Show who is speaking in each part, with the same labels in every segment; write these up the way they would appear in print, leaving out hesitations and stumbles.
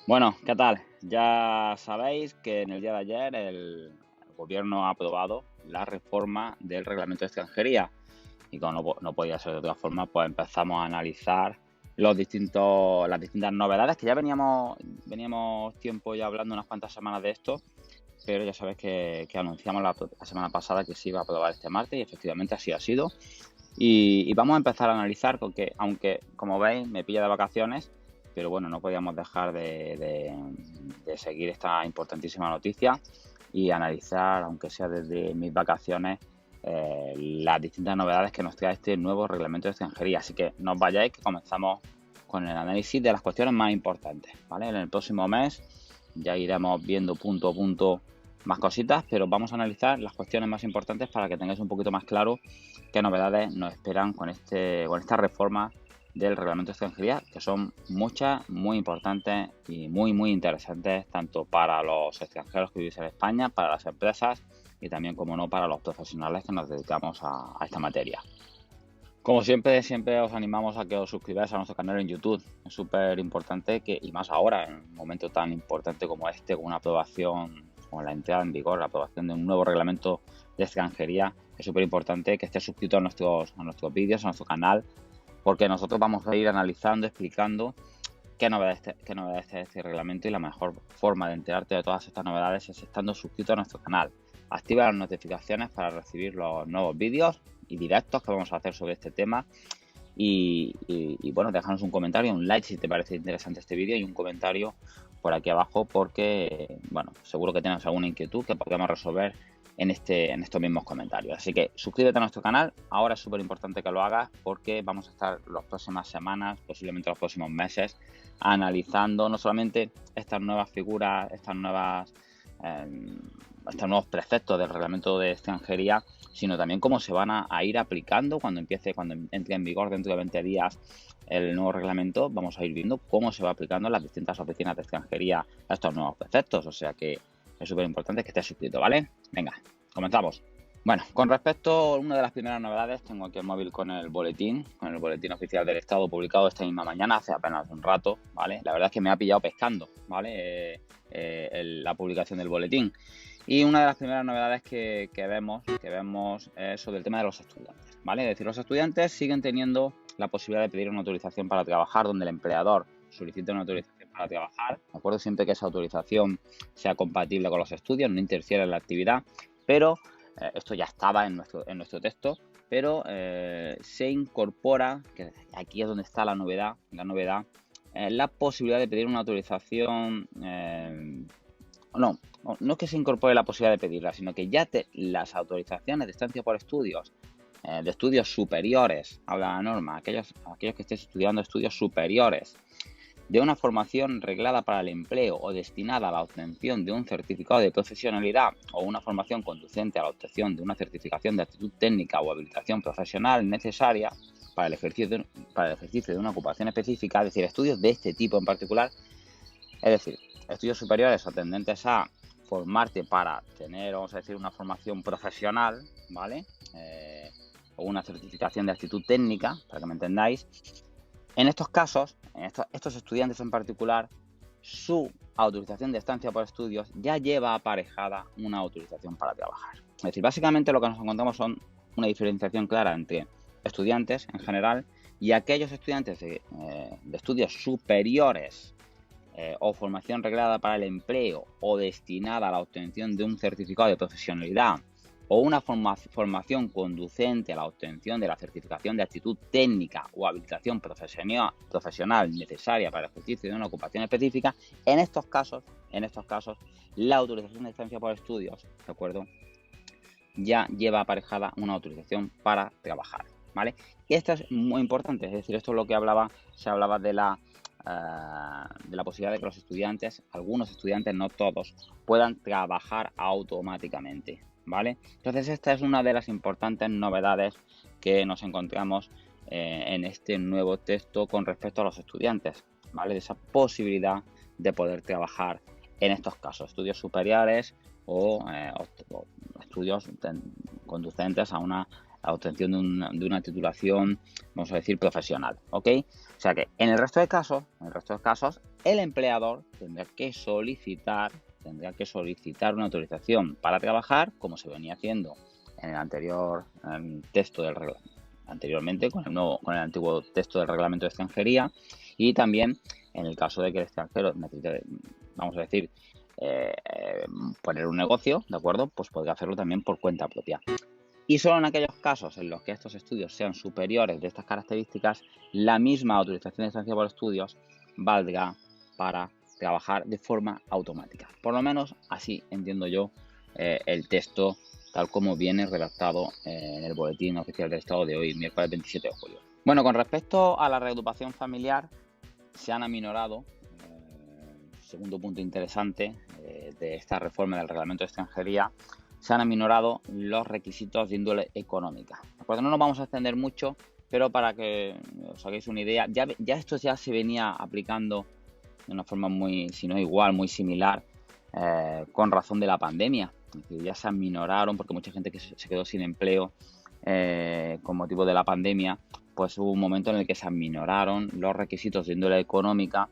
Speaker 1: Bueno, ¿qué tal? Ya sabéis que en el día de ayer el gobierno ha aprobado la reforma del reglamento de extranjería y como no podía ser de otra forma, pues empezamos a analizar las distintas novedades que ya veníamos tiempo ya hablando unas cuantas semanas de esto, pero ya sabéis que anunciamos la semana pasada que se iba a aprobar este martes y efectivamente así ha sido. Y vamos a empezar a analizar, porque aunque, como veis, me pilla de vacaciones, pero bueno, no podíamos dejar de seguir esta importantísima noticia y analizar, aunque sea desde mis vacaciones, las distintas novedades que nos trae este nuevo reglamento de extranjería. Así que no os vayáis, que comenzamos con el análisis de las cuestiones más importantes, ¿vale? En el próximo mes ya iremos viendo punto a punto más cositas, pero vamos a analizar las cuestiones más importantes para que tengáis un poquito más claro qué novedades nos esperan con esta reforma del reglamento de extranjería, que son muchas, muy importantes y muy interesantes, tanto para los extranjeros que vivís en España, para las empresas y también, como no, para los profesionales que nos dedicamos a esta materia. Como siempre os animamos a que os suscribáis a nuestro canal en YouTube. Es súper importante y más ahora, en un momento tan importante como este, con una aprobación, con la entrada en vigor, la aprobación de un nuevo reglamento de extranjería, es súper importante que estés suscrito a nuestros vídeos, a nuestro canal, porque nosotros vamos a ir analizando, explicando qué novedades tiene este reglamento, y la mejor forma de enterarte de todas estas novedades es estando suscrito a nuestro canal. Activa las notificaciones para recibir los nuevos vídeos y directos que vamos a hacer sobre este tema. Y bueno, déjanos un comentario, un like si te parece interesante este vídeo y un comentario por aquí abajo, porque bueno, seguro que tienes alguna inquietud que podemos resolver en estos mismos comentarios. Así que suscríbete a nuestro canal. Ahora es súper importante que lo hagas, porque vamos a estar las próximas semanas, posiblemente los próximos meses, analizando no solamente estas nuevas figuras, estos nuevos preceptos del reglamento de extranjería, sino también cómo se van a ir aplicando cuando entre en vigor dentro de 20 días el nuevo reglamento. Vamos a ir viendo cómo se va aplicando en las distintas oficinas de extranjería a estos nuevos preceptos. O sea que es súper importante que estés suscrito, ¿vale? Venga, comenzamos. Bueno, con respecto a una de las primeras novedades, tengo aquí el móvil con el boletín oficial del Estado, publicado esta misma mañana, hace apenas un rato, ¿vale? La verdad es que me ha pillado pescando, ¿vale? La publicación del boletín. Y una de las primeras novedades que vemos es sobre el tema de los estudiantes, ¿vale? Es decir, los estudiantes siguen teniendo la posibilidad de pedir una autorización para trabajar, donde el empleador solicita una autorización para trabajar, ¿de acuerdo? Siempre que esa autorización sea compatible con los estudios, no interfiera en la actividad, pero esto ya estaba en nuestro texto, pero se incorpora, que aquí es donde está la novedad, la posibilidad de pedir una autorización. No es que se incorpore la posibilidad de pedirla, sino que ya las autorizaciones de estancia por estudios, de estudios superiores, habla la norma, aquellos que estéis estudiando estudios superiores, de una formación reglada para el empleo o destinada a la obtención de un certificado de profesionalidad, o una formación conducente a la obtención de una certificación de aptitud técnica o habilitación profesional necesaria para el ejercicio de una ocupación específica, es decir, estudios de este tipo en particular. Es decir, estudios superiores o tendentes a formarte para tener, vamos a decir, una formación profesional, ¿vale? O una certificación de aptitud técnica, para que me entendáis. En estos casos, estos estudiantes en particular, su autorización de estancia por estudios ya lleva aparejada una autorización para trabajar. Es decir, básicamente lo que nos encontramos son una diferenciación clara entre estudiantes en general y aquellos estudiantes de estudios superiores, o formación reglada para el empleo o destinada a la obtención de un certificado de profesionalidad, o una formación conducente a la obtención de la certificación de aptitud técnica o habilitación profesional necesaria para el ejercicio de una ocupación específica. En estos casos, la autorización de estancia por estudios, ¿de acuerdo?, ya lleva aparejada una autorización para trabajar, ¿vale? Y esto es muy importante, es decir, esto es lo que se hablaba de la posibilidad de que los estudiantes, algunos estudiantes, no todos, puedan trabajar automáticamente, ¿vale? Entonces, esta es una de las importantes novedades que nos encontramos en este nuevo texto con respecto a los estudiantes, ¿vale? De esa posibilidad de poder trabajar en estos casos, estudios superiores o estudios conducentes a una la obtención de una titulación, vamos a decir, profesional, ¿ok? O sea que en el resto de casos, el empleador tendrá que solicitar una autorización para trabajar, como se venía haciendo en el anterior texto del reglamento, anteriormente con el antiguo texto del reglamento de extranjería, y también en el caso de que el extranjero necesite, vamos a decir, poner un negocio, ¿de acuerdo? Pues podría hacerlo también por cuenta propia. Y solo en aquellos casos en los que estos estudios sean superiores de estas características, la misma autorización de estancia por estudios valdrá para trabajar de forma automática. Por lo menos así entiendo yo el texto tal como viene redactado en el Boletín Oficial del Estado de hoy, miércoles 27 de julio. Bueno, con respecto a la reagrupación familiar, se han aminorado, segundo punto interesante de esta reforma del reglamento de extranjería, se han aminorado los requisitos de índole económica. ¿De acuerdo? No nos vamos a extender mucho, pero para que os hagáis una idea, ya esto ya se venía aplicando de una forma muy, si no igual, muy similar, con razón de la pandemia. Es decir, ya se aminoraron porque mucha gente que se quedó sin empleo con motivo de la pandemia, pues hubo un momento en el que se aminoraron los requisitos de índole económica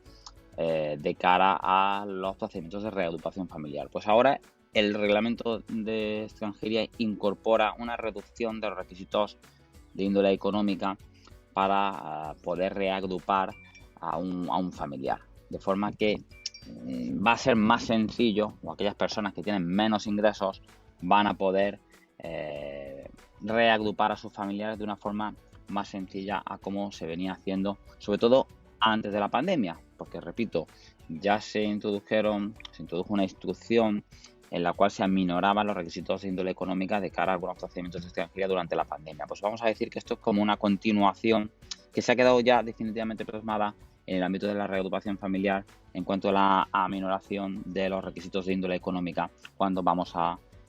Speaker 1: de cara a los procedimientos de reagrupación familiar. Pues ahora el reglamento de extranjería incorpora una reducción de los requisitos de índole económica para poder reagrupar a un familiar. De forma que va a ser más sencillo, o aquellas personas que tienen menos ingresos van a poder reagrupar a sus familiares de una forma más sencilla a como se venía haciendo, sobre todo antes de la pandemia, porque repito, ya se introdujo una instrucción en la cual se aminoraban los requisitos de índole económica de cara a algunos procedimientos de extranjería durante la pandemia. Pues vamos a decir que esto es como una continuación que se ha quedado ya definitivamente plasmada en el ámbito de la reagrupación familiar en cuanto a la aminoración de los requisitos de índole económica cuando vamos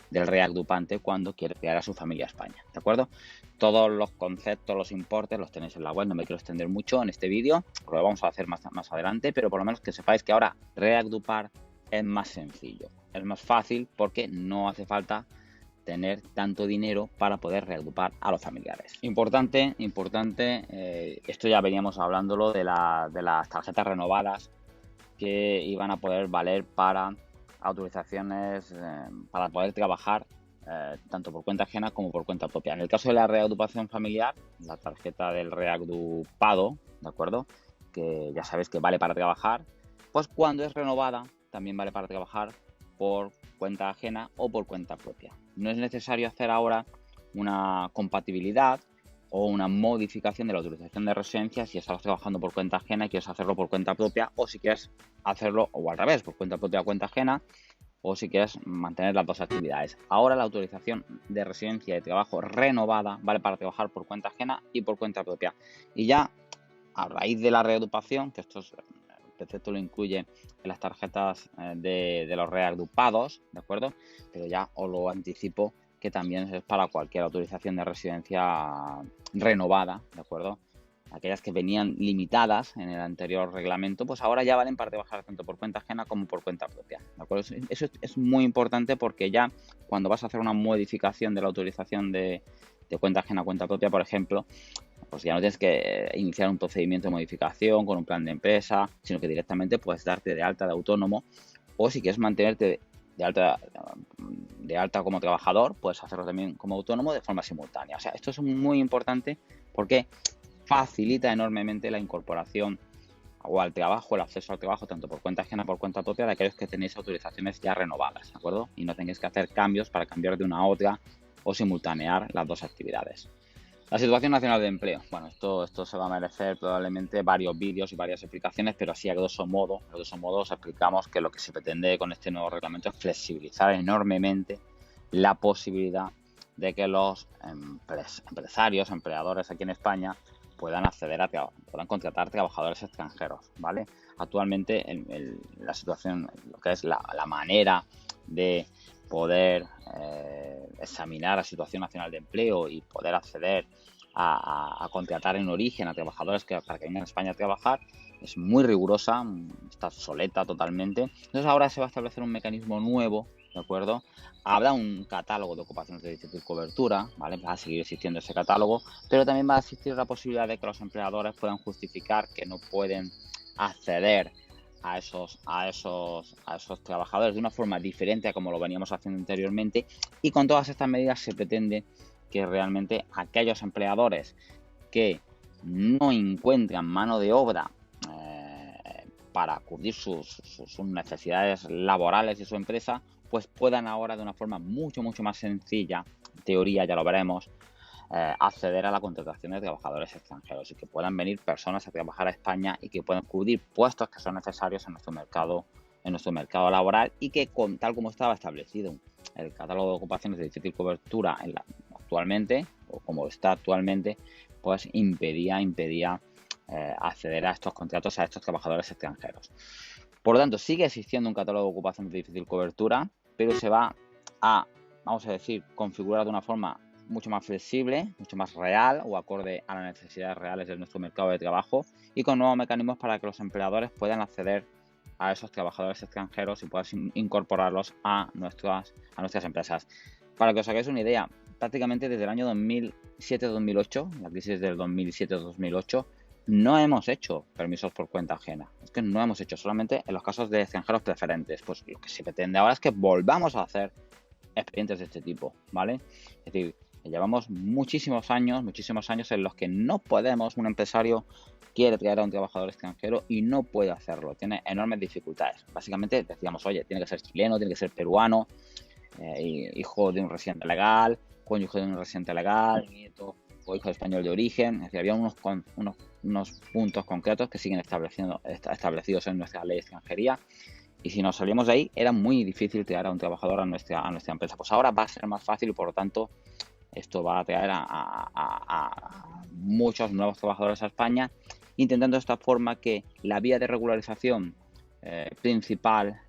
Speaker 1: del reagrupante cuando quiere crear a su familia a España, ¿de acuerdo? Todos los conceptos, los importes los tenéis en la web, no me quiero extender mucho en este vídeo, lo vamos a hacer más adelante, pero por lo menos que sepáis que ahora reagrupar es más sencillo, es más fácil porque no hace falta tener tanto dinero para poder reagrupar a los familiares. Importante, esto ya veníamos hablándolo de las tarjetas renovadas que iban a poder valer para autorizaciones para poder trabajar tanto por cuenta ajena como por cuenta propia. En el caso de la reagrupación familiar, la tarjeta del reagrupado, ¿de acuerdo? Que ya sabes que vale para trabajar, pues cuando es renovada también vale para trabajar por cuenta ajena o por cuenta propia. No es necesario hacer ahora una compatibilidad o una modificación de la autorización de residencia si estás trabajando por cuenta ajena y quieres hacerlo por cuenta propia, o si quieres hacerlo o al revés, por cuenta propia o cuenta ajena, o si quieres mantener las dos actividades. Ahora la autorización de residencia y trabajo renovada vale para trabajar por cuenta ajena y por cuenta propia. Y ya a raíz de la reagrupación, que esto el precepto lo incluye en las tarjetas de los reagrupados, ¿de acuerdo? Pero ya os lo anticipo que también es para cualquier autorización de residencia renovada, ¿de acuerdo? Aquellas que venían limitadas en el anterior reglamento, pues ahora ya valen para trabajar tanto por cuenta ajena como por cuenta propia, ¿de acuerdo? Eso es muy importante porque ya cuando vas a hacer una modificación de la autorización de cuenta ajena a cuenta propia, por ejemplo, pues ya no tienes que iniciar un procedimiento de modificación con un plan de empresa, sino que directamente puedes darte de alta de autónomo, o si quieres mantenerte de alta como trabajador, puedes hacerlo también como autónomo de forma simultánea. O sea, esto es muy importante porque facilita enormemente la incorporación o al trabajo, el acceso al trabajo, tanto por cuenta ajena como por cuenta propia, de aquellos que tenéis autorizaciones ya renovadas, ¿de acuerdo? Y no tengáis que hacer cambios para cambiar de una a otra o simultanear las dos actividades. La situación nacional de empleo. Bueno, esto se va a merecer probablemente varios vídeos y varias explicaciones, pero así a grosso modo os explicamos que lo que se pretende con este nuevo reglamento es flexibilizar enormemente la posibilidad de que los empresarios, empleadores aquí en España puedan puedan contratar trabajadores extranjeros, ¿vale? Actualmente la situación, lo que es la manera de poder examinar la situación nacional de empleo y poder acceder a contratar en origen a trabajadores para que vengan a España a trabajar es muy rigurosa, está obsoleta totalmente. Entonces ahora se va a establecer un mecanismo nuevo ¿de acuerdo? Habrá un catálogo de ocupaciones de difícil cobertura, ¿vale? Va a seguir existiendo ese catálogo, pero también va a existir la posibilidad de que los empleadores puedan justificar que no pueden acceder a esos trabajadores de una forma diferente a como lo veníamos haciendo anteriormente, y con todas estas medidas se pretende que realmente aquellos empleadores que no encuentran mano de obra para cubrir sus necesidades laborales de su empresa, pues puedan ahora de una forma mucho más sencilla, en teoría ya lo veremos, acceder a la contratación de trabajadores extranjeros y que puedan venir personas a trabajar a España y que puedan cubrir puestos que son necesarios en nuestro mercado laboral, y que, tal como estaba establecido el catálogo de ocupaciones de difícil cobertura actualmente, o como está actualmente, pues impedía acceder a estos contratos a estos trabajadores extranjeros. Por lo tanto, sigue existiendo un catálogo de ocupaciones de difícil cobertura, pero se va a, vamos a decir, configurar de una forma mucho más flexible, mucho más real o acorde a las necesidades reales de nuestro mercado de trabajo, y con nuevos mecanismos para que los empleadores puedan acceder a esos trabajadores extranjeros y puedan incorporarlos a nuestras empresas. Para que os hagáis una idea, prácticamente desde el año 2007-2008, la crisis del 2007-2008, no hemos hecho permisos por cuenta ajena. Es que no hemos hecho, solamente en los casos de extranjeros preferentes. Pues lo que se pretende ahora es que volvamos a hacer expedientes de este tipo, ¿vale? Es decir, llevamos muchísimos años en los que no podemos, un empresario quiere traer a un trabajador extranjero y no puede hacerlo, tiene enormes dificultades. Básicamente decíamos, oye, tiene que ser chileno, tiene que ser peruano, hijo de un residente legal, cónyuge de un residente legal, nieto o hijo de español de origen. Es decir, había unos puntos concretos que siguen establecidos en nuestra ley de extranjería, y si nos salimos de ahí era muy difícil traer a un trabajador a nuestra empresa. Pues ahora va a ser más fácil y por lo tanto esto va a traer a muchos nuevos trabajadores a España, intentando de esta forma que la vía de regularización principal,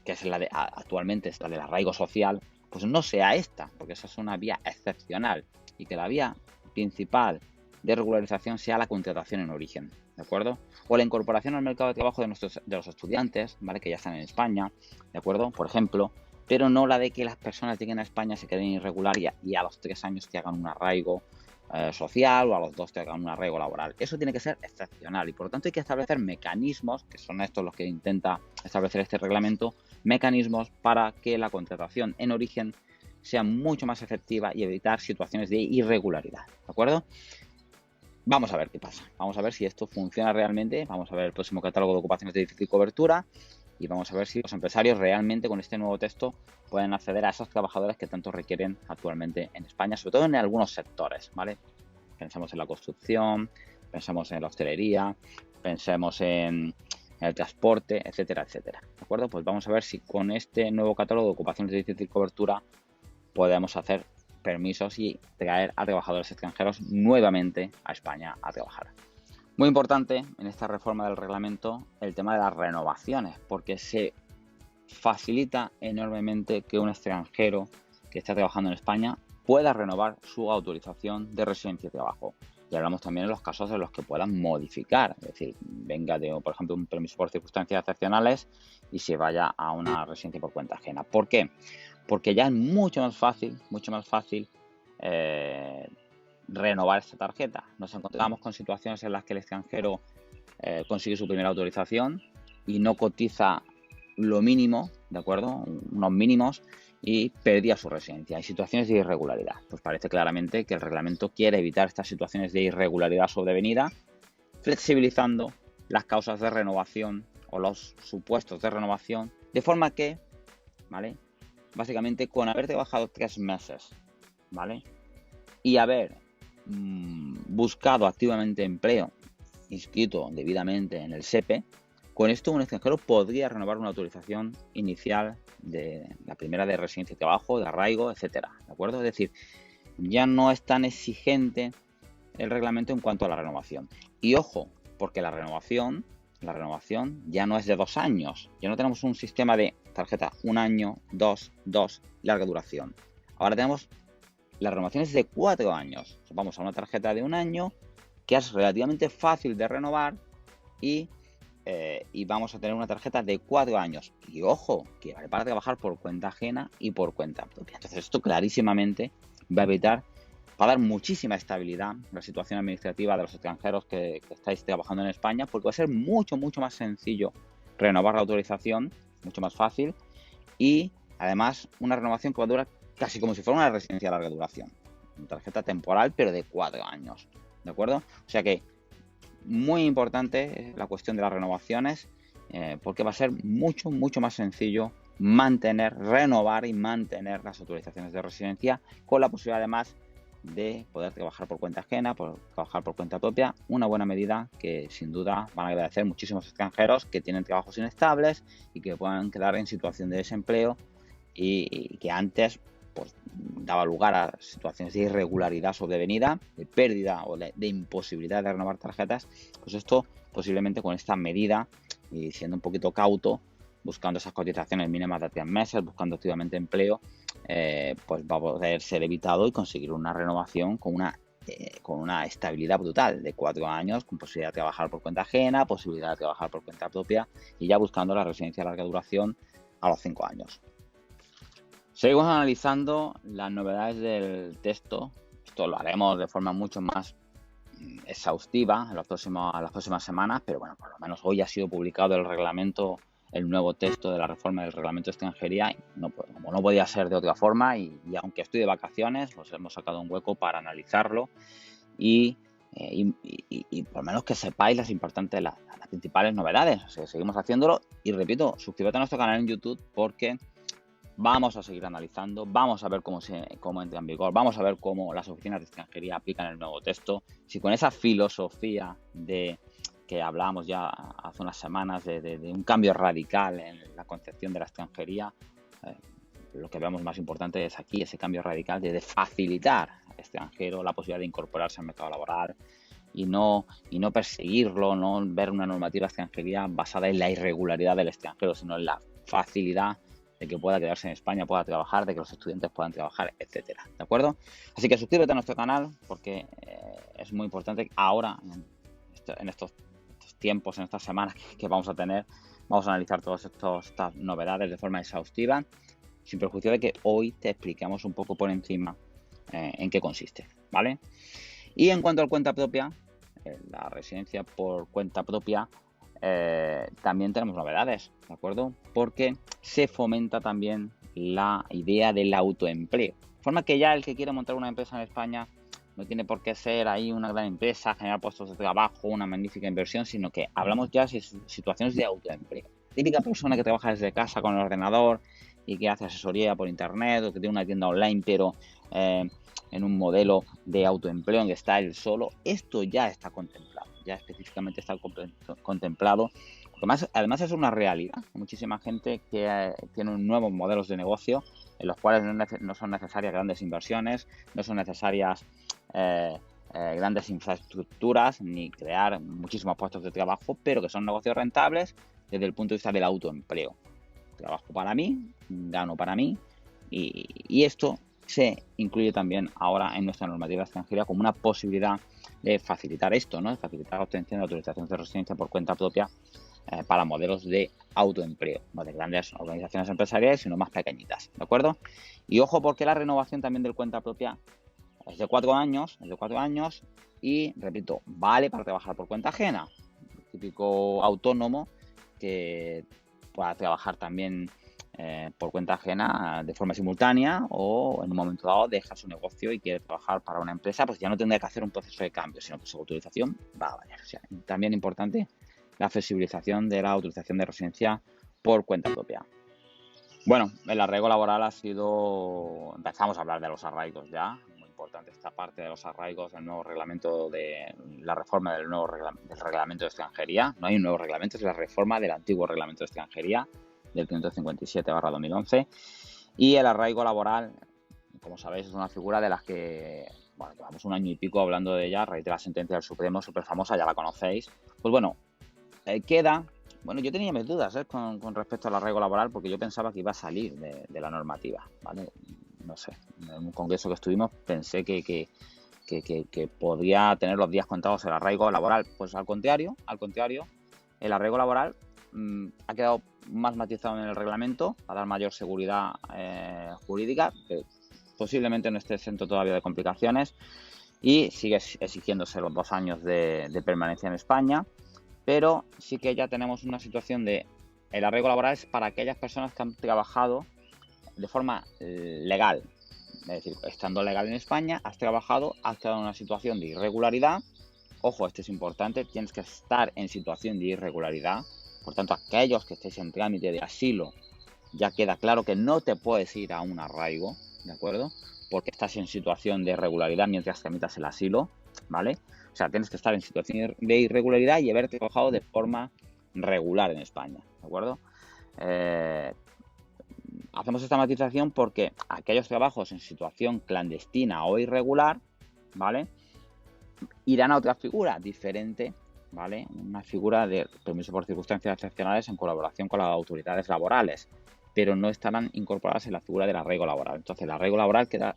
Speaker 1: que es actualmente es la del arraigo social, pues no sea esta, porque esa es una vía excepcional, y que la vía principal de regularización sea la contratación en origen, ¿de acuerdo? O la incorporación al mercado de trabajo de los estudiantes, ¿vale? Que ya están en España, ¿de acuerdo? Por ejemplo, pero no la de que las personas lleguen a España, se queden irregular y a los 3 años te hagan un arraigo social, o a los 2 te hagan un arraigo laboral. Eso tiene que ser excepcional, y por lo tanto hay que establecer mecanismos, que son estos los que intenta establecer este reglamento, mecanismos para que la contratación en origen sea mucho más efectiva y evitar situaciones de irregularidad, ¿de acuerdo? Vamos a ver qué pasa, vamos a ver si esto funciona realmente, vamos a ver el próximo catálogo de ocupaciones de difícil cobertura y vamos a ver si los empresarios realmente con este nuevo texto pueden acceder a esos trabajadores que tanto requieren actualmente en España, sobre todo en algunos sectores, ¿vale? Pensemos en la construcción, pensemos en la hostelería, pensemos en el transporte, etcétera, etcétera, ¿de acuerdo? Pues vamos a ver si con este nuevo catálogo de ocupaciones de difícil cobertura podemos hacer permisos y traer a trabajadores extranjeros nuevamente a España a trabajar. Muy importante en esta reforma del reglamento el tema de las renovaciones, porque se facilita enormemente que un extranjero que está trabajando en España pueda renovar su autorización de residencia y trabajo. Y hablamos también en los casos en los que puedan modificar, es decir, venga de, por ejemplo, un permiso por circunstancias excepcionales y se vaya a una residencia por cuenta ajena. ¿Por qué? Porque ya es mucho más fácil renovar esta tarjeta. Nos encontramos con situaciones en las que el extranjero consigue su primera autorización y no cotiza lo mínimo, ¿de acuerdo? Unos mínimos, y perdía su residencia. Hay situaciones de irregularidad. Pues parece claramente que el reglamento quiere evitar estas situaciones de irregularidad sobrevenida, flexibilizando las causas de renovación o los supuestos de renovación, de forma que, ¿vale? Básicamente, con haber trabajado 3 meses, ¿vale? Y haber buscado activamente empleo, inscrito debidamente en el SEPE, con esto un extranjero podría renovar una autorización inicial de la primera de residencia y trabajo, de arraigo, etcétera, ¿de acuerdo? Es decir, ya no es tan exigente el reglamento en cuanto a la renovación. Y ojo, porque la renovación ya no es de 2 años. Ya no tenemos un sistema de tarjeta 1 año, 2, larga duración. Ahora tenemos las renovaciones de 4 años. Vamos a una tarjeta de 1 año que es relativamente fácil de renovar y y vamos a tener una tarjeta de 4 años. Y ojo, que vale para trabajar por cuenta ajena y por cuenta propia. Entonces esto clarísimamente va a evitar, va a dar muchísima estabilidad en la situación administrativa de los extranjeros que estáis trabajando en España, porque va a ser mucho más sencillo renovar la autorización, mucho más fácil, y además una renovación que va a durar casi como si fuera una residencia de larga duración. Una tarjeta temporal, pero de 4 años. ¿De acuerdo? O sea que muy importante la cuestión de las renovaciones, porque va a ser mucho más sencillo renovar y mantener las autorizaciones de residencia, con la posibilidad además de poder trabajar por cuenta ajena, por trabajar por cuenta propia. Una buena medida que sin duda van a agradecer muchísimos extranjeros que tienen trabajos inestables y que puedan quedar en situación de desempleo, y que antes pues daba lugar a situaciones de irregularidad sobrevenida, de pérdida o de imposibilidad de renovar tarjetas. Pues esto posiblemente con esta medida, y siendo un poquito cauto, buscando esas cotizaciones mínimas de 3 meses, buscando activamente empleo, pues va a poder ser evitado y conseguir una renovación con una estabilidad brutal de 4 años, con posibilidad de trabajar por cuenta ajena, posibilidad de trabajar por cuenta propia, y ya buscando la residencia de larga duración a los 5 años. Seguimos analizando las novedades del texto. Esto lo haremos de forma mucho más exhaustiva en las próximas semanas, pero bueno, por lo menos hoy ha sido publicado el nuevo texto de la reforma del reglamento de extranjería, y como no podía ser de otra forma, y aunque estoy de vacaciones, pues hemos sacado un hueco para analizarlo y por lo menos que sepáis las principales novedades. O sea, seguimos haciéndolo, y repito, suscríbete a nuestro canal en YouTube, porque vamos a seguir analizando, vamos a ver cómo entra en vigor, vamos a ver cómo las oficinas de extranjería aplican el nuevo texto. Si con esa filosofía de que hablábamos ya hace unas semanas de un cambio radical en la concepción de la extranjería, lo que vemos más importante es aquí ese cambio radical de facilitar al extranjero la posibilidad de incorporarse al mercado laboral, y no perseguirlo, no ver una normativa de extranjería basada en la irregularidad del extranjero, sino en la facilidad de que pueda quedarse en España, pueda trabajar, de que los estudiantes puedan trabajar, etcétera. ¿De acuerdo? Así que suscríbete a nuestro canal, porque es muy importante ahora, en estos tiempos, en estas semanas que vamos a tener, vamos a analizar todas estas novedades de forma exhaustiva, sin perjuicio de que hoy te expliquemos un poco por encima en qué consiste, ¿vale? Y en cuanto a cuenta propia, la residencia por cuenta propia, también tenemos novedades, ¿de acuerdo? Porque se fomenta también la idea del autoempleo. De forma que ya el que quiere montar una empresa en España no tiene por qué ser ahí una gran empresa, generar puestos de trabajo, una magnífica inversión, sino que hablamos ya de situaciones de autoempleo. Típica persona que trabaja desde casa con el ordenador y que hace asesoría por internet, o que tiene una tienda online, pero en un modelo de autoempleo en que está él solo. Esto ya está contemplado, ya específicamente está contemplado. Además es una realidad. Hay muchísima gente que tiene nuevos modelos de negocio en los cuales no son necesarias grandes inversiones, no son necesarias grandes infraestructuras, ni crear muchísimos puestos de trabajo, pero que son negocios rentables desde el punto de vista del autoempleo. Trabajo para mí, gano para mí, y esto se incluye también ahora en nuestra normativa extranjera como una posibilidad de facilitar esto, ¿no? De facilitar la obtención de autorización de residencia por cuenta propia para modelos de autoempleo, no de grandes organizaciones empresariales, sino más pequeñitas, ¿de acuerdo? Y ojo, porque la renovación también del cuenta propia es de 4 años, y, repito, vale para trabajar por cuenta ajena. El típico autónomo que pueda trabajar también por cuenta ajena de forma simultánea, o en un momento dado deja su negocio y quiere trabajar para una empresa, pues ya no tendrá que hacer un proceso de cambio, sino que su autorización va a valer. O sea, también importante la flexibilización de la autorización de residencia por cuenta propia. Bueno, el arraigo laboral empezamos a hablar de los arraigos ya. Muy importante esta parte de los arraigos del nuevo reglamento, de la reforma del reglamento de extranjería. No hay un nuevo reglamento, es la reforma del antiguo reglamento de extranjería del 557/2011. Y el arraigo laboral, como sabéis, es una figura de las que, bueno, llevamos un año y pico hablando de ella a raíz de la sentencia del Supremo, súper famosa, ya la conocéis. Pues bueno, yo tenía mis dudas con respecto al arraigo laboral, porque yo pensaba que iba a salir de la normativa, ¿vale? No sé, en un congreso que estuvimos pensé que podría tener los días contados el arraigo laboral. Pues al contrario, el arraigo laboral ha quedado más matizado en el reglamento para dar mayor seguridad jurídica, que posiblemente no esté exento todavía de complicaciones, y sigue exigiéndose los 2 años de permanencia en España, pero sí que ya tenemos una situación de el arraigo laboral es para aquellas personas que han trabajado de forma legal, es decir, estando legal en España, has trabajado, has quedado en una situación de irregularidad. Ojo, esto es importante, tienes que estar en situación de irregularidad. Por tanto, aquellos que estéis en trámite de asilo, ya queda claro que no te puedes ir a un arraigo, ¿de acuerdo? Porque estás en situación de irregularidad mientras tramitas el asilo, ¿vale? O sea, tienes que estar en situación de irregularidad y haber trabajado de forma regular en España, ¿de acuerdo? Hacemos esta matización porque aquellos trabajos en situación clandestina o irregular, ¿vale?, irán a otra figura diferente, ¿vale? Una figura de permiso por circunstancias excepcionales en colaboración con las autoridades laborales, pero no estarán incorporadas en la figura del arraigo laboral. Entonces, el arraigo laboral queda,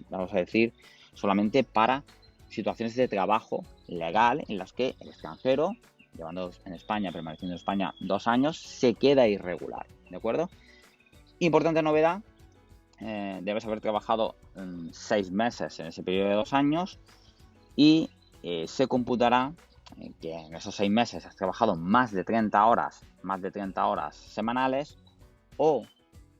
Speaker 1: vamos a decir, solamente para situaciones de trabajo legal en las que el extranjero, llevando en España, permaneciendo en España 2 años, se queda irregular, ¿de acuerdo? Importante novedad, debes haber trabajado 6 meses en ese periodo de 2 años y se computará que en esos 6 meses has trabajado más de 30 horas semanales o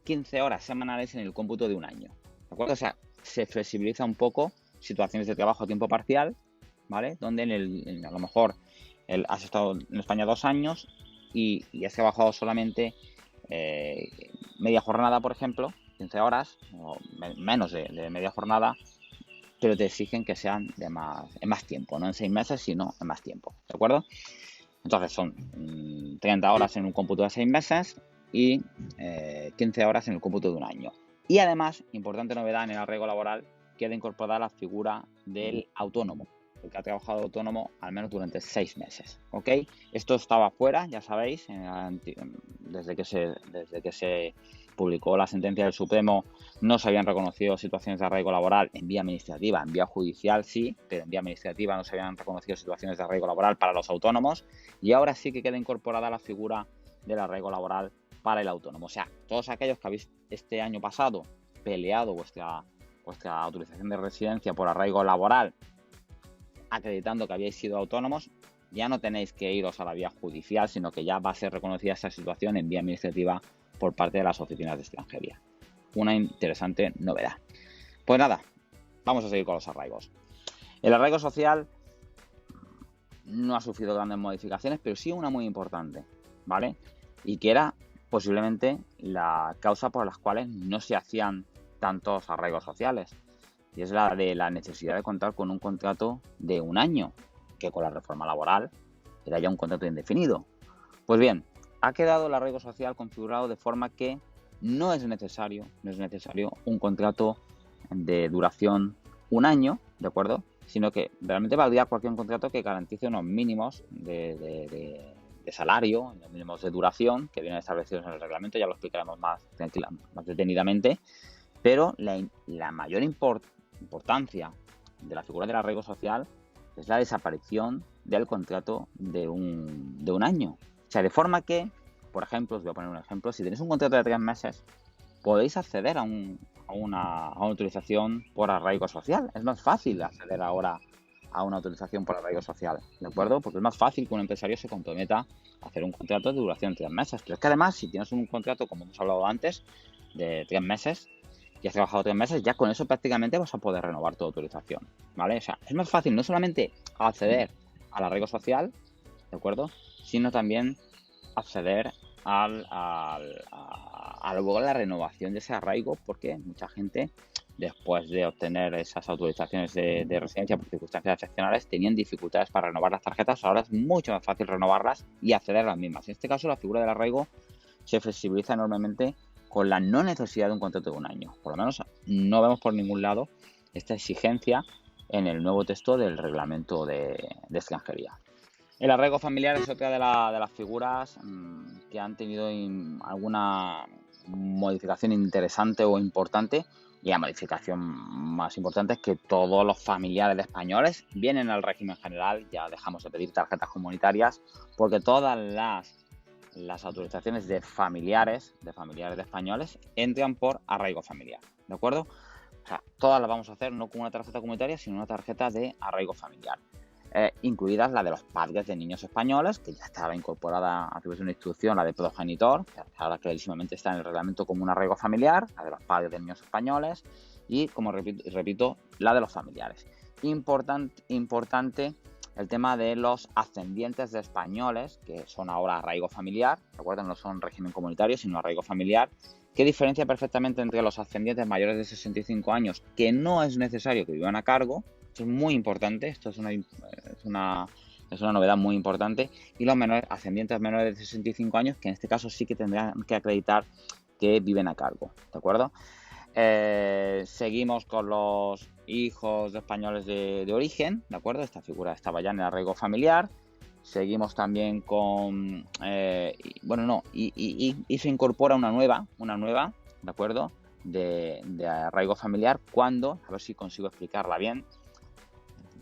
Speaker 1: 15 horas semanales en el cómputo de un año, ¿de acuerdo? O sea, se flexibiliza un poco situaciones de trabajo a tiempo parcial, ¿vale? Donde a lo mejor has estado en España 2 años y has trabajado solamente media jornada, por ejemplo, 15 horas o menos de media jornada, pero te exigen que sean en más tiempo, no en 6 meses, sino en más tiempo, ¿de acuerdo? Entonces son 30 horas en un cómputo de 6 meses y 15 horas en el cómputo de un año. Y además, importante novedad en el arraigo laboral, queda incorporada la figura del autónomo, el que ha trabajado autónomo al menos durante 6 meses, ¿ok? Esto estaba fuera, ya sabéis, desde que se publicó la sentencia del Supremo, no se habían reconocido situaciones de arraigo laboral en vía administrativa, en vía judicial sí, pero en vía administrativa no se habían reconocido situaciones de arraigo laboral para los autónomos, y ahora sí que queda incorporada la figura del arraigo laboral para el autónomo. O sea, todos aquellos que habéis este año pasado peleado vuestra autorización de residencia por arraigo laboral, acreditando que habíais sido autónomos, ya no tenéis que iros a la vía judicial, sino que ya va a ser reconocida esa situación en vía administrativa por parte de las oficinas de extranjería. Una interesante novedad. Pues nada, vamos a seguir con los arraigos. El arraigo social no ha sufrido grandes modificaciones, pero sí una muy importante, ¿vale? Y que era posiblemente la causa por las cuales no se hacían tantos arraigos sociales. Y es la de la necesidad de contar con un contrato de un año, que con la reforma laboral era ya un contrato indefinido. Pues bien, ha quedado el arraigo social configurado de forma que no es necesario un contrato de duración un año, ¿de acuerdo? Sino que realmente valdría cualquier contrato que garantice unos mínimos de salario, unos mínimos de duración que vienen establecidos en el reglamento, ya lo explicaremos más detenidamente, pero la mayor importancia de la figura del arraigo social es la desaparición del contrato de un año. O sea, de forma que, por ejemplo, os voy a poner un ejemplo, si tenéis un contrato de 3 meses, podéis acceder a una autorización por arraigo social. Es más fácil acceder ahora a una autorización por arraigo social, ¿de acuerdo? Porque es más fácil que un empresario se comprometa a hacer un contrato de duración de 3 meses. Pero es que además, si tienes un contrato, como hemos hablado antes, de 3 meses, y has trabajado 3 meses, ya con eso prácticamente vas a poder renovar tu autorización, ¿vale? O sea, es más fácil no solamente acceder al arraigo social, ¿de acuerdo?, sino también acceder a luego la renovación de ese arraigo, porque mucha gente, después de obtener esas autorizaciones de residencia por circunstancias excepcionales, tenían dificultades para renovar las tarjetas. Ahora es mucho más fácil renovarlas y acceder a las mismas. En este caso, la figura del arraigo se flexibiliza enormemente con la no necesidad de un contrato de un año. Por lo menos no vemos por ningún lado esta exigencia en el nuevo texto del reglamento de extranjería. El arraigo familiar es otra de las figuras que han tenido alguna modificación interesante o importante, Y la modificación más importante es que todos los familiares de españoles vienen al régimen general, ya dejamos de pedir tarjetas comunitarias, porque todas las autorizaciones de familiares de españoles entran por arraigo familiar, ¿de acuerdo? O sea, todas las vamos a hacer no con una tarjeta comunitaria, sino una tarjeta de arraigo familiar. Incluidas la de los padres de niños españoles, que ya estaba incorporada a través de una instrucción, la de progenitor, que ahora clarísimamente está en el reglamento como un arraigo familiar, la de los padres de niños españoles, y como repito, la de los familiares. Importante el tema de los ascendientes de españoles, que son ahora arraigo familiar, ¿de acuerdo? No son régimen comunitario, sino arraigo familiar, que diferencia perfectamente entre los ascendientes mayores de 65 años, que no es necesario que vivan a cargo. Esto es muy importante, esto es una novedad muy importante, y los ascendientes menores de 65 años, que en este caso sí que tendrán que acreditar que viven a cargo, ¿de acuerdo? Seguimos con los hijos de españoles de origen, ¿de acuerdo? Esta figura estaba ya en el arraigo familiar. Seguimos también con, y se incorpora una nueva, ¿de acuerdo? De arraigo familiar cuando, a ver si consigo explicarla bien.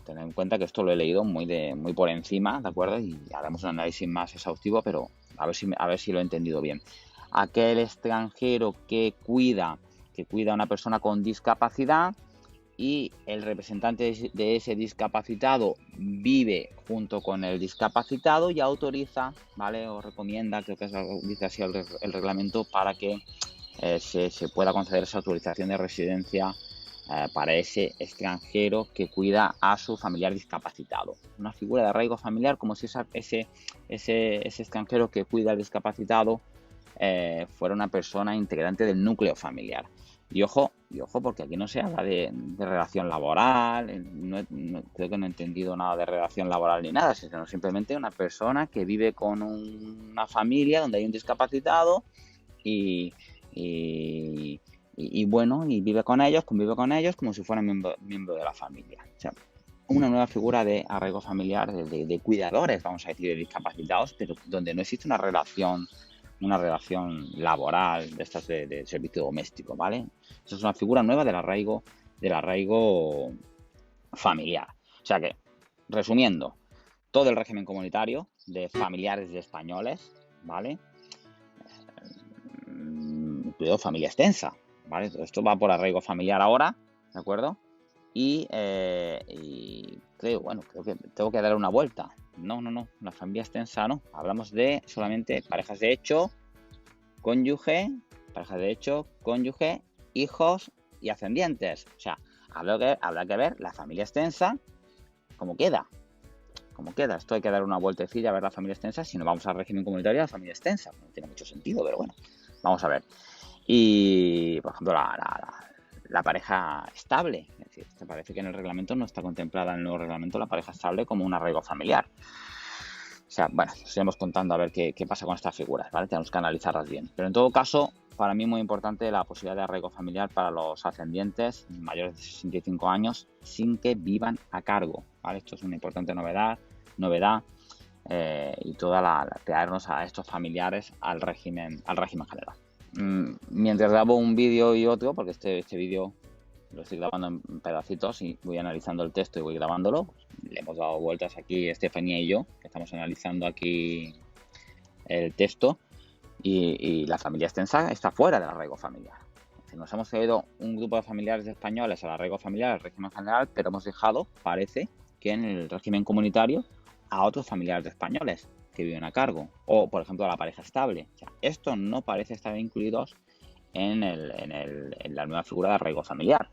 Speaker 1: Tened en cuenta que esto lo he leído muy por encima, ¿de acuerdo? Y haremos un análisis más exhaustivo, pero a ver si lo he entendido bien. Aquel extranjero que cuida a una persona con discapacidad y el representante de ese discapacitado vive junto con el discapacitado y autoriza, ¿vale? O recomienda, creo que dice así el reglamento, para que se pueda conceder esa autorización de residencia para ese extranjero que cuida a su familiar discapacitado. Una figura de arraigo familiar, como si ese extranjero que cuida al discapacitado fuera una persona integrante del núcleo familiar. Y ojo, porque aquí no se habla de relación laboral, creo que no he entendido nada de relación laboral ni nada, sino simplemente una persona que vive con una familia donde hay un discapacitado y vive con ellos, convive con ellos como si fueran miembro de la familia. O sea, una nueva figura de arraigo familiar, de cuidadores, vamos a decir, de discapacitados, pero donde no existe una relación laboral de estas de servicio doméstico, ¿vale? Esa es una figura nueva del arraigo familiar. O sea que, resumiendo, todo el régimen comunitario de familiares de españoles, ¿vale? Incluido familia extensa, ¿vale? Todo esto va por arraigo familiar ahora, ¿de acuerdo? Y creo que tengo que dar una vuelta. No, la familia extensa no. Hablamos de solamente parejas de hecho, cónyuge, hijos y ascendientes. O sea, habrá que ver la familia extensa cómo queda. Esto hay que dar una vueltecilla a ver la familia extensa. Si no vamos al régimen comunitario, la familia extensa. No tiene mucho sentido, pero bueno, vamos a ver. Y, por ejemplo, la pareja estable. Es decir, te parece que en el reglamento no está contemplada en el nuevo reglamento la pareja estable como un arraigo familiar. O sea, bueno, os iremos contando a ver qué pasa con estas figuras, ¿vale? Tenemos que analizarlas bien. Pero en todo caso, para mí es muy importante la posibilidad de arraigo familiar para los ascendientes mayores de 65 años sin que vivan a cargo, ¿vale? Esto es una importante novedad y traernos a estos familiares al régimen general. Mientras grabo un vídeo y otro, porque este vídeo lo estoy grabando en pedacitos y voy analizando el texto y voy grabándolo, le hemos dado vueltas aquí Estefanía y yo, que estamos analizando aquí el texto, y la familia extensa está fuera del arraigo familiar. Es decir, nos hemos traído un grupo de familiares españoles al arraigo familiar, al régimen general, pero hemos dejado, parece, que en el régimen comunitario a otros familiares españoles que viven a cargo, o por ejemplo a la pareja estable. O sea, esto no parece estar incluidos en la nueva figura de arraigo familiar.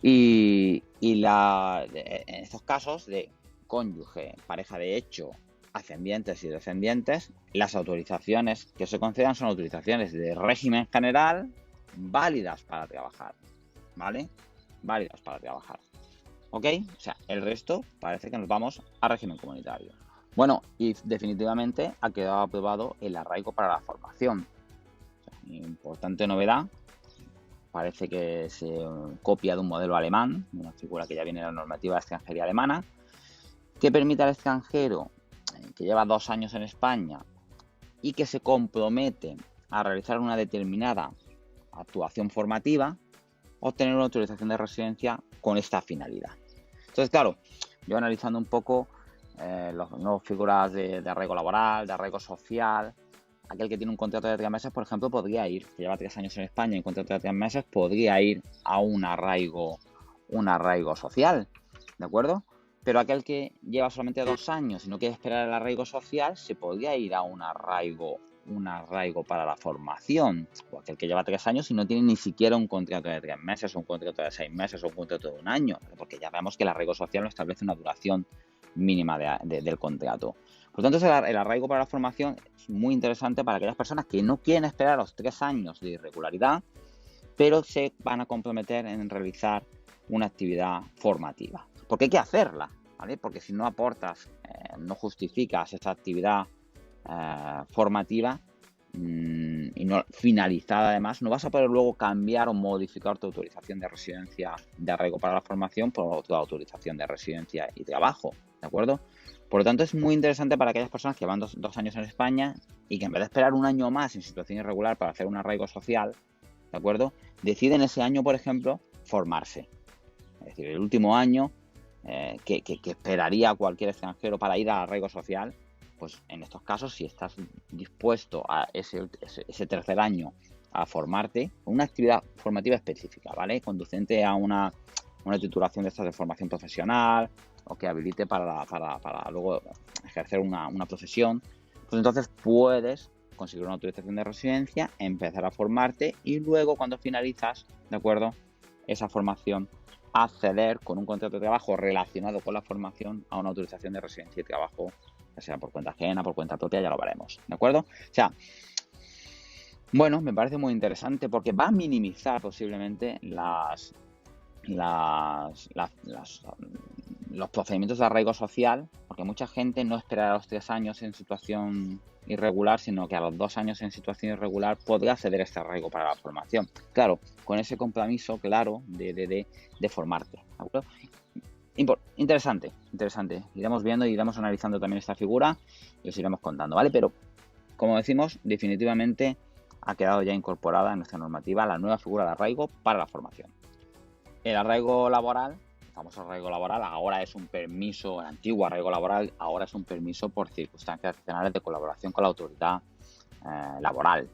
Speaker 1: Y en estos casos de cónyuge, pareja de hecho, ascendientes y descendientes, las autorizaciones que se concedan son autorizaciones de régimen general válidas para trabajar, ¿vale? Válidas para trabajar. ¿Ok? O sea, el resto parece que nos vamos a régimen comunitario. Bueno, y definitivamente ha quedado aprobado el arraigo para la formación. O sea, importante novedad. Parece que se copia de un modelo alemán, una figura que ya viene en la normativa de extranjería alemana, que permite al extranjero que lleva 2 años en España y que se compromete a realizar una determinada actuación formativa, obtener una autorización de residencia con esta finalidad. Entonces, claro, yo analizando un poco las nuevas figuras de arraigo laboral, de arraigo social, aquel que tiene un contrato de 3 meses, por ejemplo, podría ir, que lleva 3 años en España y un contrato de 3 meses, podría ir a un arraigo social, ¿de acuerdo? Pero aquel que lleva solamente 2 años y no quiere esperar el arraigo social, se podría ir a un arraigo para la formación, o aquel que lleva 3 años y no tiene ni siquiera un contrato de 3 meses, o un contrato de 6 meses, o un contrato de 1 año, porque ya vemos que el arraigo social no establece una duración mínima del contrato. Por lo tanto, el arraigo para la formación es muy interesante para aquellas personas que no quieren esperar los 3 años de irregularidad, pero se van a comprometer en realizar una actividad formativa. Porque hay que hacerla, ¿vale? Porque si no aportas, no justificas esta actividad formativa y no finalizada, además, no vas a poder luego cambiar o modificar tu autorización de residencia de arraigo para la formación por tu autorización de residencia y trabajo, ¿de acuerdo? Por lo tanto, es muy interesante para aquellas personas que llevan 2 años en España y que en vez de esperar 1 año más en situación irregular para hacer un arraigo social, ¿de acuerdo?, deciden ese año, por ejemplo, formarse. Es decir, el último año que esperaría cualquier extranjero para ir al arraigo social, pues en estos casos, si estás dispuesto a ese tercer año a formarte, una actividad formativa específica, ¿vale?, conducente a una titulación de estas de formación profesional o que habilite para luego ejercer una profesión, pues entonces puedes conseguir una autorización de residencia, empezar a formarte y luego, cuando finalizas, ¿de acuerdo?, esa formación, acceder con un contrato de trabajo relacionado con la formación a una autorización de residencia y trabajo, ya sea por cuenta ajena, por cuenta propia, ya lo veremos, ¿de acuerdo? O sea, bueno, me parece muy interesante porque va a minimizar posiblemente los procedimientos de arraigo social, porque mucha gente no esperará los 3 años en situación irregular, sino que a los 2 años en situación irregular podrá acceder a este arraigo para la formación. Claro, con ese compromiso claro de formarte, ¿de acuerdo? Interesante. Iremos viendo y iremos analizando también esta figura y os iremos contando, ¿vale? Pero, como decimos, definitivamente ha quedado ya incorporada en nuestra normativa la nueva figura de arraigo para la formación. El arraigo laboral, el famoso arraigo laboral, ahora es un permiso, el antiguo arraigo laboral ahora es un permiso por circunstancias excepcionales de colaboración con la autoridad laboral.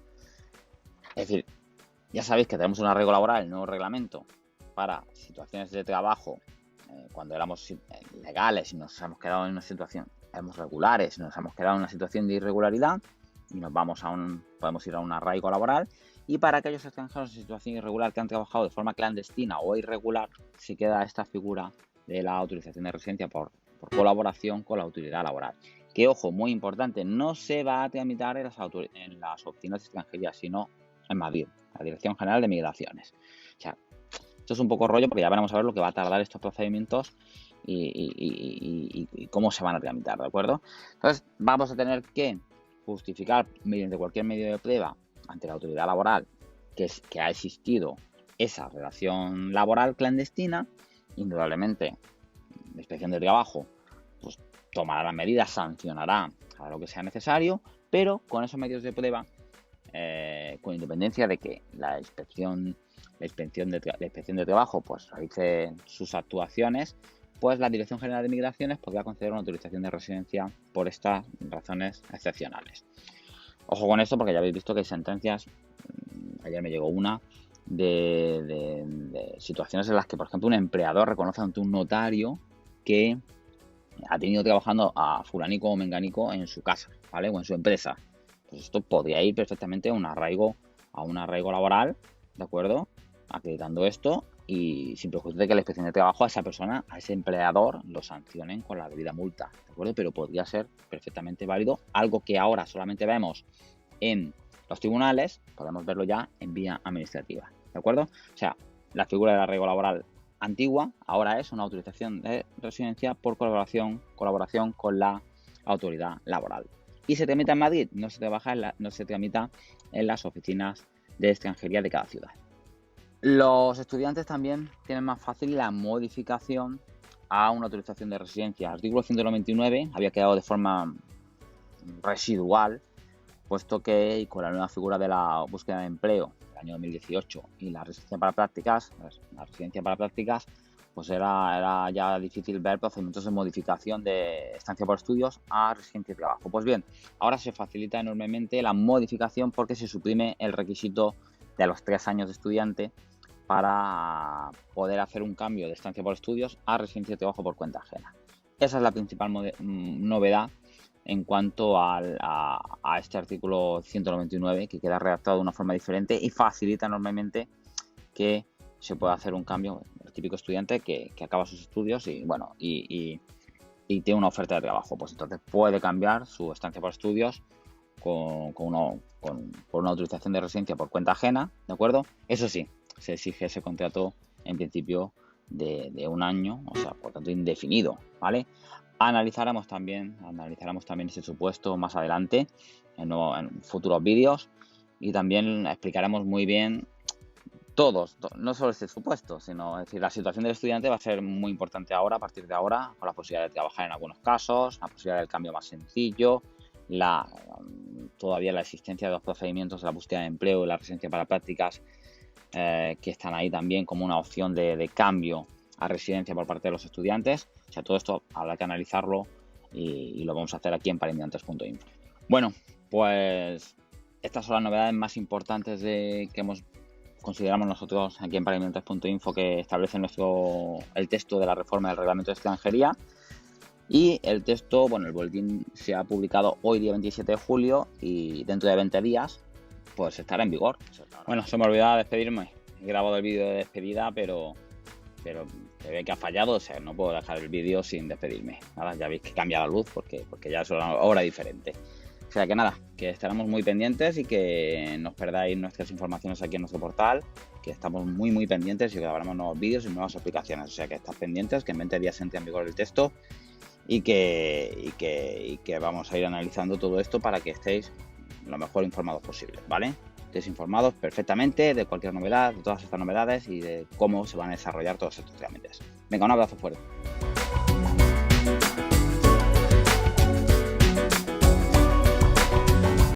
Speaker 1: Es decir, ya sabéis que tenemos un arraigo laboral, el nuevo reglamento, para situaciones de trabajo cuando éramos legales y nos hemos quedado en una situación, éramos regulares, nos hemos quedado en una situación de irregularidad y podemos ir a un arraigo laboral. Y para aquellos extranjeros en situación irregular que han trabajado de forma clandestina o irregular, se queda esta figura de la autorización de residencia por colaboración con la autoridad laboral. Que, ojo, muy importante, no se va a tramitar en las oficinas de extranjería, sino en Madrid, la Dirección General de Migraciones. O sea, esto es un poco rollo porque ya veremos a ver lo que va a tardar estos procedimientos y cómo se van a tramitar, ¿de acuerdo? Entonces, vamos a tener que justificar mediante cualquier medio de prueba ante la autoridad laboral que ha existido esa relación laboral clandestina. Indudablemente, la Inspección de Trabajo pues tomará las medidas, sancionará a lo que sea necesario, pero con esos medios de prueba, con independencia de que la inspección de Trabajo pues realice sus actuaciones, pues la Dirección General de Migraciones podrá conceder una autorización de residencia por estas razones excepcionales. Ojo con esto, porque ya habéis visto que hay sentencias, ayer me llegó una, de situaciones en las que, por ejemplo, un empleador reconoce ante un notario que ha tenido trabajando a fulanico o menganico en su casa, ¿vale?, o en su empresa. Pues esto podría ir perfectamente a un arraigo laboral, ¿de acuerdo?, acreditando esto y sin perjuicio de que la Inspección de Trabajo a esa persona, a ese empleador, lo sancionen con la debida multa, ¿de acuerdo? Pero podría ser perfectamente válido, algo que ahora solamente vemos en los tribunales, podemos verlo ya en vía administrativa, ¿de acuerdo? O sea, la figura del arraigo laboral antigua ahora es una autorización de residencia por colaboración con la autoridad laboral. ¿Y se tramita en Madrid? No se tramita en las oficinas de extranjería de cada ciudad. Los estudiantes también tienen más fácil la modificación a una autorización de residencia. El artículo 199 había quedado de forma residual, puesto que con la nueva figura de la búsqueda de empleo, año 2018 y la residencia para prácticas, pues era ya difícil ver procedimientos de modificación de estancia por estudios a residencia y trabajo. Pues bien, ahora se facilita enormemente la modificación porque se suprime el requisito de los 3 años de estudiante para poder hacer un cambio de estancia por estudios a residencia y trabajo por cuenta ajena. Esa es la principal novedad en cuanto a este artículo 199, que queda redactado de una forma diferente y facilita enormemente que se pueda hacer un cambio. El típico estudiante que acaba sus estudios y tiene una oferta de trabajo, pues entonces puede cambiar su estancia por estudios por una autorización de residencia por cuenta ajena, ¿de acuerdo? Eso sí, se exige ese contrato en principio de 1 año, o sea, por tanto indefinido, ¿vale? Analizaremos también ese supuesto más adelante en futuros vídeos y también explicaremos muy bien no solo este supuesto, sino, es decir, la situación del estudiante va a ser muy importante ahora, a partir de ahora, con la posibilidad de trabajar en algunos casos, la posibilidad del cambio más sencillo, todavía la existencia de los procedimientos de la búsqueda de empleo y la residencia para prácticas que están ahí también como una opción de cambio a residencia por parte de los estudiantes. O sea, todo esto habrá que analizarlo y lo vamos a hacer aquí en parainmigrantes.info. Bueno, pues estas son las novedades más importantes que consideramos nosotros aquí en parainmigrantes.info que establece el texto de la reforma del reglamento de extranjería. Y el texto, el boletín se ha publicado hoy, día 27 de julio, y dentro de 20 días pues estará en vigor. Bueno, se me olvidaba despedirme. He grabado el vídeo de despedida, pero se ve que ha fallado, o sea, no puedo dejar el vídeo sin despedirme. Nada, ya veis que cambia la luz porque ya es una hora diferente. O sea que nada, que estaremos muy pendientes y que no os perdáis nuestras informaciones aquí en nuestro portal, que estamos muy pendientes y que grabaremos nuevos vídeos y nuevas aplicaciones. O sea que estad pendientes, que en 20 días entre en vigor el texto y que vamos a ir analizando todo esto para que estéis lo mejor informados posible, ¿vale? Estéis informados perfectamente de cualquier novedad, de todas estas novedades y de cómo se van a desarrollar todos estos trámites. Venga, un abrazo fuerte.